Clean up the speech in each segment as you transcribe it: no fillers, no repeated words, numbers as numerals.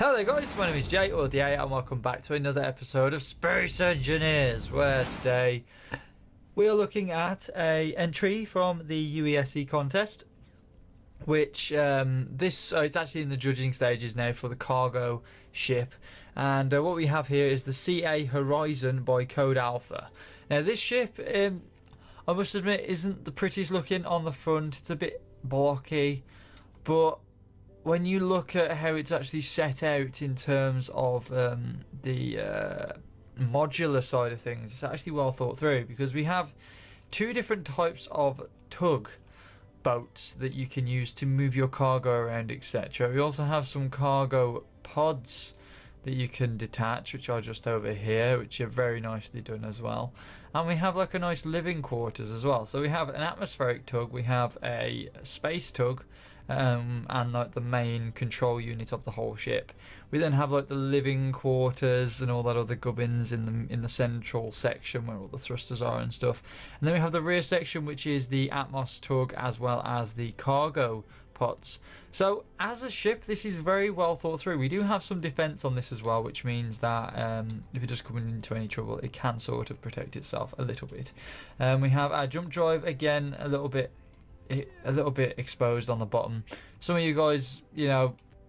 Hello guys, my name is Jay, or the A, and welcome back to another episode of Space Engineers, where today we are looking at a entry from the UESC contest, which it's actually in the judging stages now for the cargo ship, and what we have here is the CA Horizon by Code Alpha. Now this ship, I must admit, isn't the prettiest looking on the front. It's a bit blocky, but when you look at how it's actually set out in terms of the modular side of things, it's actually well thought through, because we have two different types of tug boats that you can use to move your cargo around, etc. We also have some cargo pods that you can detach, which are just over here, which are very nicely done as well. And we have like a nice living quarters as well. So we have an atmospheric tug, we have a space tug, and like the main control unit of the whole ship. We then have like the living quarters and all that other gubbins in the central section where all the thrusters are and stuff. And then we have the rear section, which is the Atmos tug as well as the cargo pods. So as a ship, this is very well thought through. We do have some defense on this as well, which means that if you're just coming into any trouble, it can sort of protect itself a little bit. We have our jump drive, again a little bit exposed on the bottom. Some of you guys,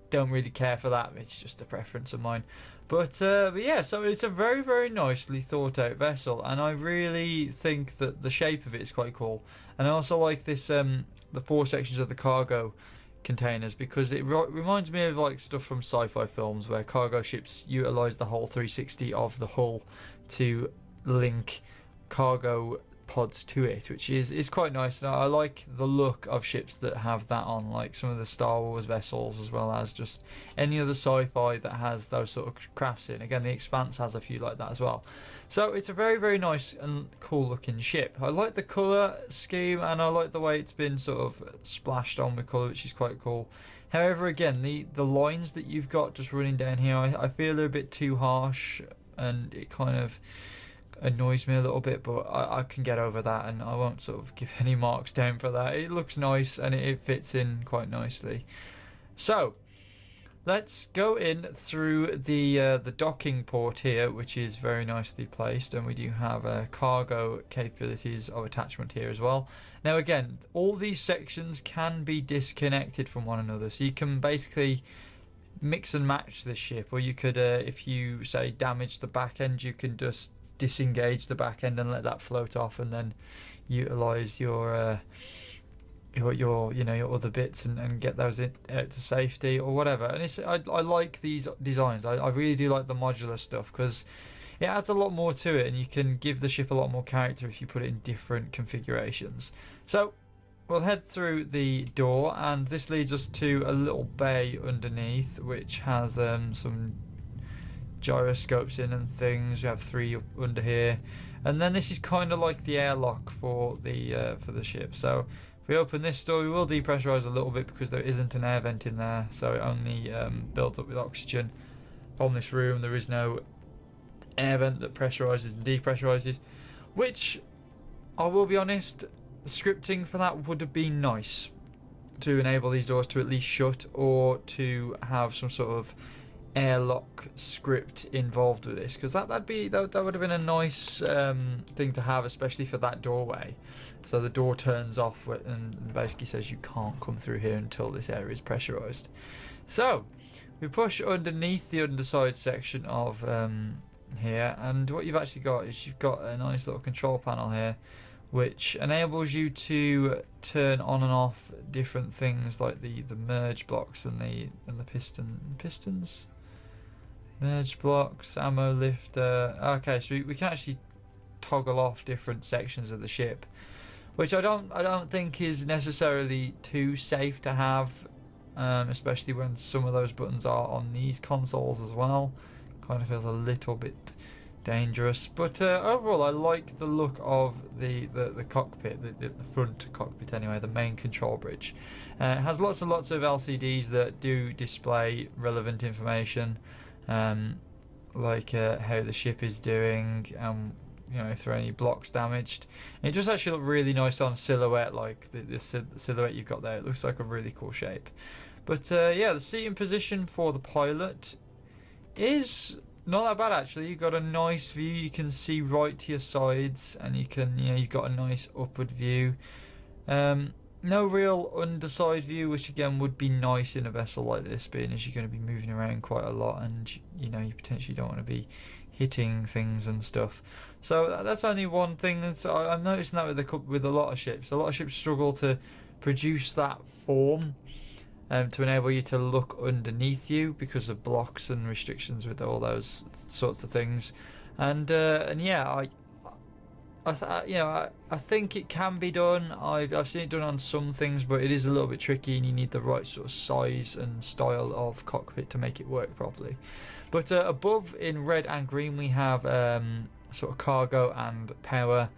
don't really care for that. It's just a preference of mine. But yeah, so it's a very, very nicely thought out vessel, and I really think that the shape of it is quite cool. And I also like this, the four sections of the cargo containers, because it reminds me of like stuff from sci-fi films where cargo ships utilize the whole 360 of the hull to link cargo pods to it, which is quite nice. And I like the look of ships that have that on, like some of the Star Wars vessels, as well as just any other sci-fi that has those sort of crafts in. Again, the Expanse has a few like that as well. So it's a very, very nice and cool looking ship. I like the colour scheme, and I like the way it's been sort of splashed on with colour, which is quite cool. However, again, the lines that you've got just running down here, I feel they're a bit too harsh, and it kind of annoys me a little bit, but I can get over that, and I won't sort of give any marks down for that. It looks nice, and it fits in quite nicely. So let's go in through the docking port here, which is very nicely placed, and we do have cargo capabilities of attachment here as well. Now again, all these sections can be disconnected from one another, so you can basically mix and match this ship, or you could, if you say damage the back end, you can just disengage the back end and let that float off, and then utilize your other bits and get those out to safety or whatever. And I like these designs. I really do like the modular stuff, because it adds a lot more to it, and you can give the ship a lot more character if you put it in different configurations. So we'll head through the door, and this leads us to a little bay underneath, which has some gyroscopes in and things. We have three up under here, and then this is kind of like the airlock for the ship. So if we open this door, we will depressurize a little bit, because there isn't an air vent in there, so it only builds up with oxygen from this room. There is no air vent that pressurizes and depressurizes, which I will be honest, scripting for that would have been nice to enable these doors to at least shut, or to have some sort of airlock script involved with this, because that would have been a nice thing to have, especially for that doorway. So the door turns off and basically says you can't come through here until this area is pressurized. So we push underneath the underside section of here, and what you've actually got is you've got a nice little control panel here, which enables you to turn on and off different things, like the merge blocks and the pistons. Merge blocks, ammo lifter. Okay, so we can actually toggle off different sections of the ship, which I don't think is necessarily too safe to have, especially when some of those buttons are on these consoles as well. Kind of feels a little bit dangerous, but overall I like the look of the cockpit, the front cockpit anyway, the main control bridge. It has lots and lots of LCDs that do display relevant information, like how the ship is doing, if there are any blocks damaged. And it just actually look really nice on silhouette, like the silhouette you've got there. It looks like a really cool shape. But yeah, the seating position for the pilot is not that bad actually. You've got a nice view. You can see right to your sides, and you can, you've got a nice upward view. No real underside view, which again would be nice in a vessel like this, being as you're going to be moving around quite a lot, and you potentially don't want to be hitting things and stuff. So that's only one thing. I'm noticing that with a lot of ships. A lot of ships struggle to produce that form to enable you to look underneath you because of blocks and restrictions with all those sorts of things. And yeah, I think it can be done. I've seen it done on some things, but it is a little bit tricky, and you need the right sort of size and style of cockpit to make it work properly. But above in red and green we have sort of cargo and power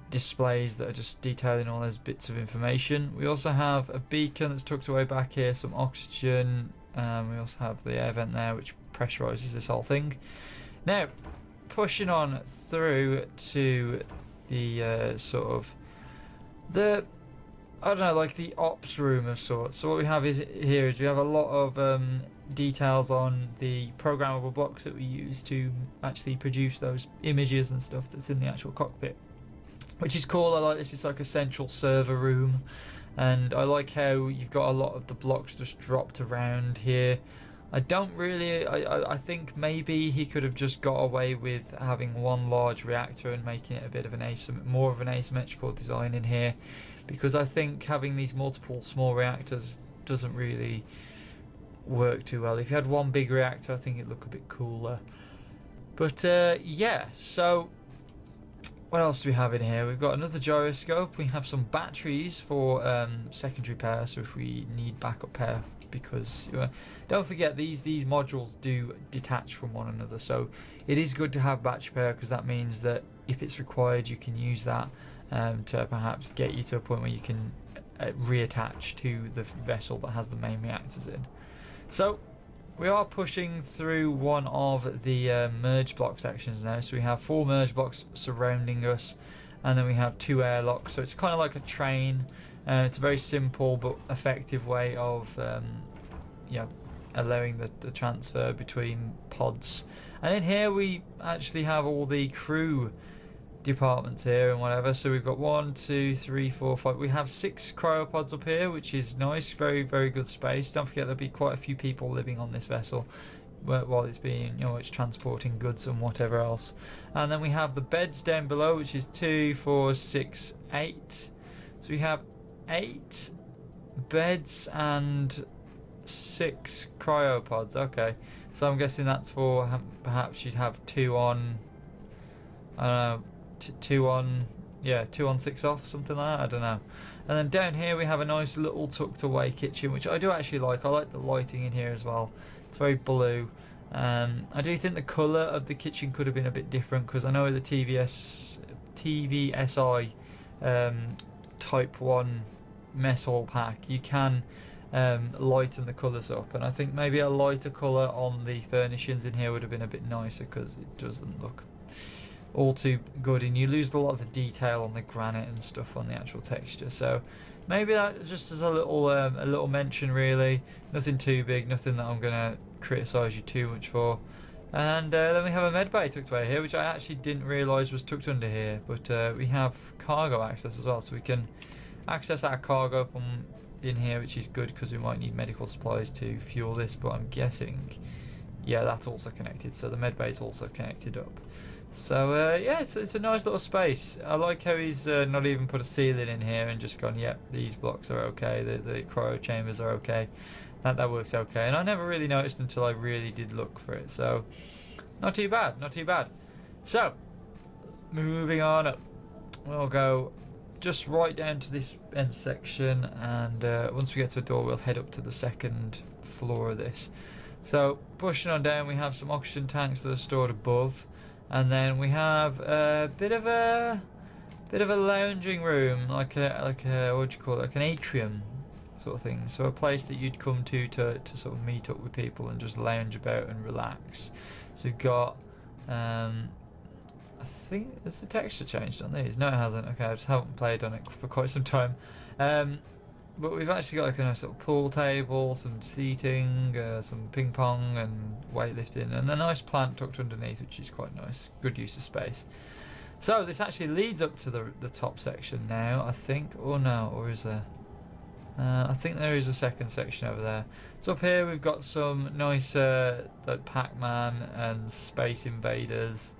displays that are just detailing all those bits of information. We also have a beacon that's tucked away back here, some oxygen. We also have the air vent there, which pressurizes this whole thing. Now, pushing on through to the sort of the, I don't know, like the ops room of sorts. So what we have here is we have a lot of details on the programmable blocks that we use to actually produce those images and stuff that's in the actual cockpit, which is cool. I like this. It's like a central server room, and I like how you've got a lot of the blocks just dropped around here. I think maybe he could have just got away with having one large reactor and making it a bit of more of an asymmetrical design in here, because I think having these multiple small reactors doesn't really work too well. If you had one big reactor, I think it'd look a bit cooler. But yeah, so what else do we have in here? We've got another gyroscope. We have some batteries for secondary power, so if we need backup power, because don't forget these modules do detach from one another, so it is good to have battery power, because that means that if it's required you can use that to perhaps get you to a point where you can reattach to the vessel that has the main reactors in. So we are pushing through one of the merge block sections now. So we have 4 merge blocks surrounding us, and then we have 2 airlocks. So it's kind of like a train. It's a very simple but effective way of allowing the transfer between pods. And in here we actually have all the crew departments here and whatever. So we've got 1, 2, 3, 4, 5. We have 6 cryopods up here, which is nice. Very, very good space. Don't forget there'll be quite a few people living on this vessel while it's being, it's transporting goods and whatever else. And then we have the beds down below, which is 2, 4, 6, 8. So we have 8 beds and 6 cryopods. Okay, so I'm guessing that's for perhaps you'd have 2 on, I don't know, 2 on 6 off, something like that, I don't know. And then down here we have a nice little tucked away kitchen, which I do actually like. I like the lighting in here as well. It's very blue. I do think the colour of the kitchen could have been a bit different, because I know the TVSI Type 1 mess hall pack, you can lighten the colours up, and I think maybe a lighter colour on the furnishings in here would have been a bit nicer, because it doesn't look all too good, and you lose a lot of the detail on the granite and stuff on the actual texture. So maybe that just as a little mention, really. Nothing too big, nothing that I'm gonna criticise you too much for. And then we have a med bay tucked away here, which I actually didn't realise was tucked under here, but we have cargo access as well, so we can access our cargo from in here, which is good because we might need medical supplies to fuel this. But I'm guessing, yeah, that's also connected, so the med bay is also connected up. So yeah, it's a nice little space. I like how he's not even put a ceiling in here and just gone, yep, these blocks are okay, the cryo chambers are okay, that works okay. And I never really noticed until I really did look for it. So not too bad, not too bad. So moving on up, we'll go just right down to this end section, and once we get to a door we'll head up to the second floor of this. So pushing on down, we have some oxygen tanks that are stored above. And then we have a bit of a lounging room, like a what do you call it, like an atrium sort of thing. So a place that you'd come to sort of meet up with people and just lounge about and relax. So we've got I think, has the texture changed on these? No, it hasn't. Okay, I just haven't played on it for quite some time. but we've actually got like a nice little pool table, some seating, some ping pong and weightlifting, and a nice plant tucked underneath, which is quite nice. Good use of space. So this actually leads up to the top section now, I think. Or no, or is there? I think there is a second section over there. So up here we've got some nice like Pac-Man and Space Invaders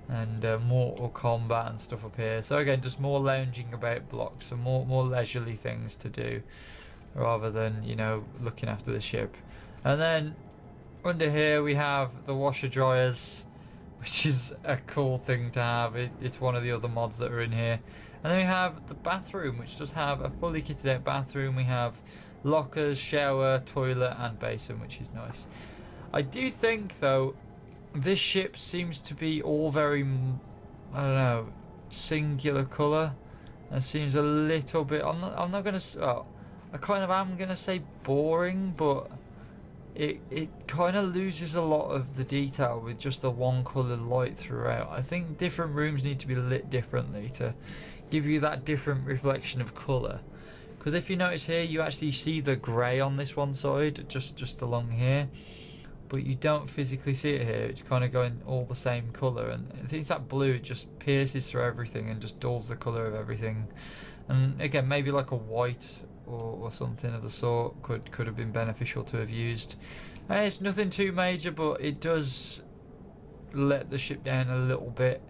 and Mortal Kombat and stuff up here. So again, just more lounging about blocks and more leisurely things to do, rather than, you know, looking after the ship. And then under here we have the washer dryers, which is a cool thing to have. It's one of the other mods that are in here. And then we have the bathroom, which does have a fully kitted out bathroom. We have lockers, shower, toilet and basin, which is nice. I do think though this ship seems to be all very, I don't know, singular colour. It seems a little bit, I'm not gonna, oh, I kind of am gonna say boring, but it kind of loses a lot of the detail with just the one coloured light throughout. I think different rooms need to be lit differently to give you that different reflection of colour. Because if you notice here, you actually see the grey on this one side, just along here, but you don't physically see it here. It's kind of going all the same colour, and I think it's that blue, it just pierces through everything and just dulls the colour of everything. And again, maybe like a white or something of the sort could have been beneficial to have used. And it's nothing too major, but it does let the ship down a little bit,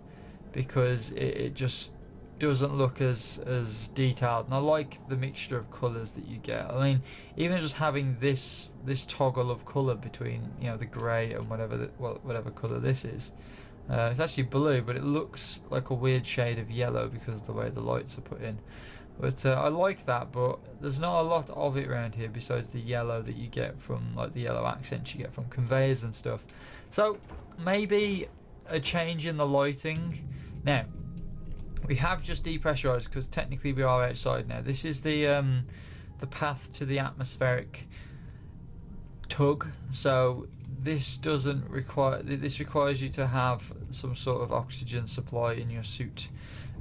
because it just doesn't look as detailed. And I like the mixture of colours that you get. I mean, even just having this toggle of colour between, you know, the grey and whatever colour this is. It's actually blue, but it looks like a weird shade of yellow because of the way the lights are put in. But I like that, but there's not a lot of it around here besides the yellow that you get from, like, the yellow accents you get from conveyors and stuff. So maybe a change in the lighting. Now, we have just depressurized because technically we are outside now. This is the path to the atmospheric tug. So this doesn't require. This requires you to have some sort of oxygen supply in your suit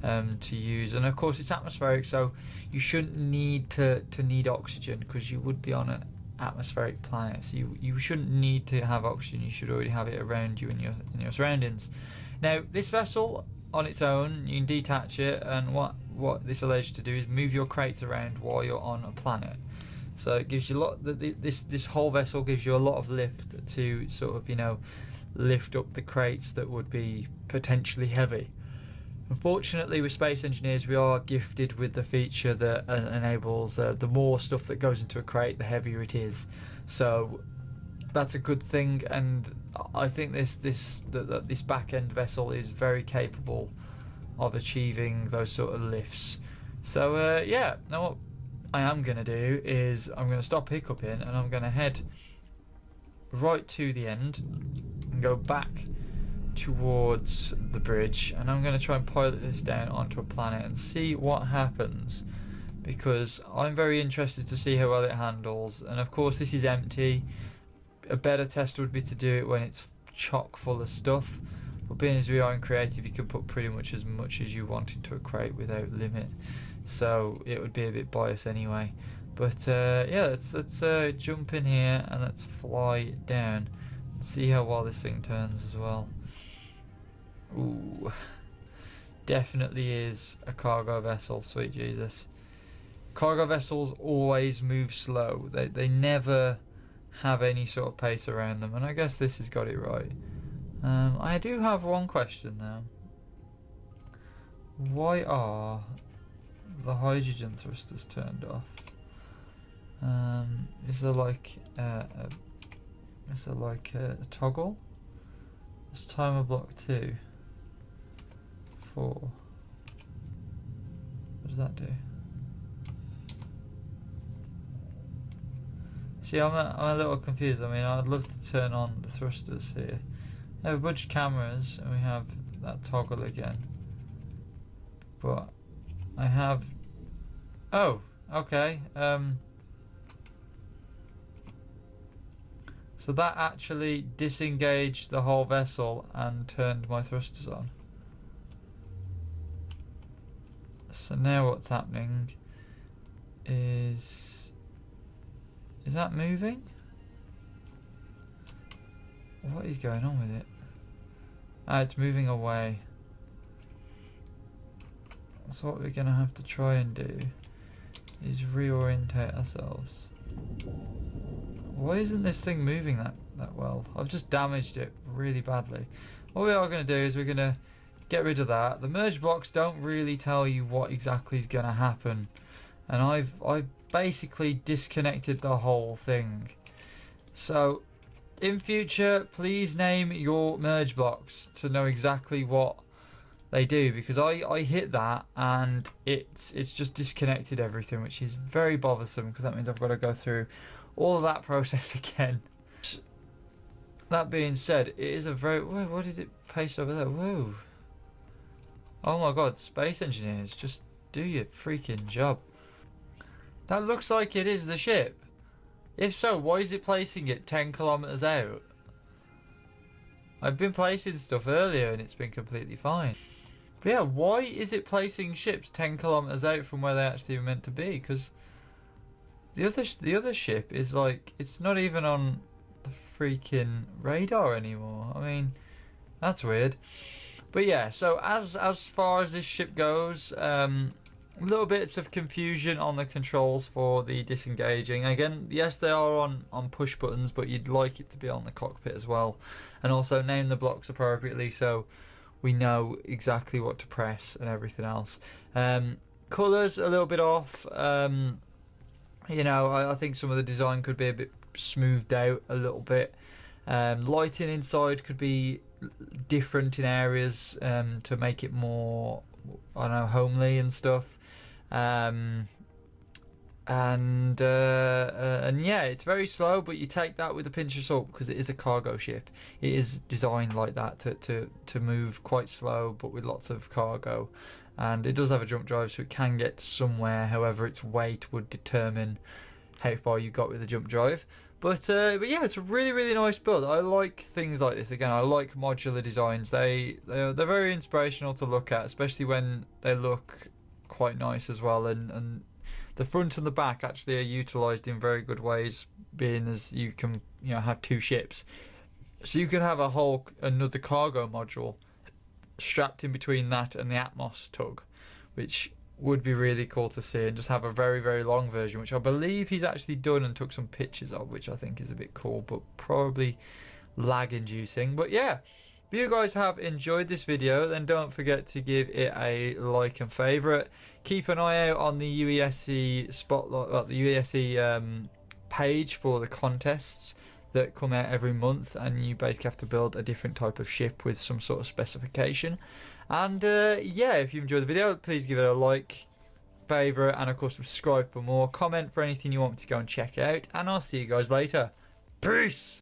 to use. And of course, it's atmospheric, so you shouldn't need to need oxygen, because you would be on an atmospheric planet. So you shouldn't need to have oxygen. You should already have it around you in your surroundings. Now, this vessel on its own, you can detach it, and what this allows you to do is move your crates around while you're on a planet. So it gives you a lot. This whole vessel gives you a lot of lift to sort of, you know, lift up the crates that would be potentially heavy. Unfortunately, with Space Engineers, we are gifted with the feature that enables the more stuff that goes into a crate, the heavier it is. So that's a good thing, and I think this back end vessel is very capable of achieving those sort of lifts. So yeah, now what I am going to do is I'm going to stop hiccuping, and I'm going to head right to the end and go back towards the bridge, and I'm going to try and pilot this down onto a planet and see what happens, because I'm very interested to see how well it handles. And of course, this is empty. A better test would be to do it when it's chock full of stuff, but being as we are in creative, you can put pretty much as you want into a crate without limit, so it would be a bit biased anyway. But yeah, let's jump in here and let's fly down and see how well this thing turns as well. Ooh, definitely is a cargo vessel, sweet Jesus. Cargo vessels always move slow. They never have any sort of pace around them, and I guess this has got it right. I do have one question though. Why are the hydrogen thrusters turned off? Is there like a toggle? It's timer block 2. 4. What does that do? See, I'm a little confused. I mean, I'd love to turn on the thrusters here. We have a bunch of cameras, and we have that toggle again. But I have... Oh, okay. So that actually disengaged the whole vessel and turned my thrusters on. So now what's happening is that moving? What is going on with it? Ah, it's moving away. So what we're gonna have to try and do is reorientate ourselves. Why isn't this thing moving that well? I've just damaged it really badly. What we are going to do is we're going to get rid of that. The merge blocks don't really tell you what exactly is going to happen, and I've basically disconnected the whole thing. So in future, please name your merge blocks to know exactly what they do, because I hit that and it's just disconnected everything, which is very bothersome because that means I've got to go through all of that process again. That being said, it is a very... Whoa, what did it paste over there? Whoa. Oh my god, space engineers, just do your freaking job. That looks like it is the ship. If so, why is it placing it 10 kilometers out? I've been placing stuff earlier and it's been completely fine. But yeah, why is it placing ships 10 kilometers out from where they actually were meant to be? Because the other ship is like, it's not even on the freaking radar anymore. I mean, that's weird. But yeah, so as far as this ship goes, little bits of confusion on the controls for the disengaging. Again, yes, they are on push buttons, but you'd like it to be on the cockpit as well. And also name the blocks appropriately so we know exactly what to press and everything else. Colours a little bit off. You know, I think some of the design could be a bit smoothed out a little bit. Lighting inside could be different in areas to make it more, I don't know, homely and stuff. And yeah, it's very slow, but you take that with a pinch of salt because it is a cargo ship. It is designed like that to move quite slow, but with lots of cargo. And it does have a jump drive, so it can get somewhere. However, its weight would determine how far you got with the jump drive. But yeah, it's a really, really nice build. I like things like this. Again, I like modular designs. They're very inspirational to look at, especially when they look quite nice as well. And the front and the back actually are utilised in very good ways, being as you can, you know, have two ships. So you could have another cargo module strapped in between that and the Atmos tug, which would be really cool to see, and just have a very, very long version, which I believe he's actually done and took some pictures of, which I think is a bit cool, but probably lag inducing. But yeah, if you guys have enjoyed this video, then don't forget to give it a like and favourite. Keep an eye out on the UESC spotlight, well, the UESC page for the contests that come out every month, and you basically have to build a different type of ship with some sort of specification. And yeah, if you enjoyed the video, please give it a like, favourite, and of course subscribe for more. Comment for anything you want me to go and check out, and I'll see you guys later. Peace!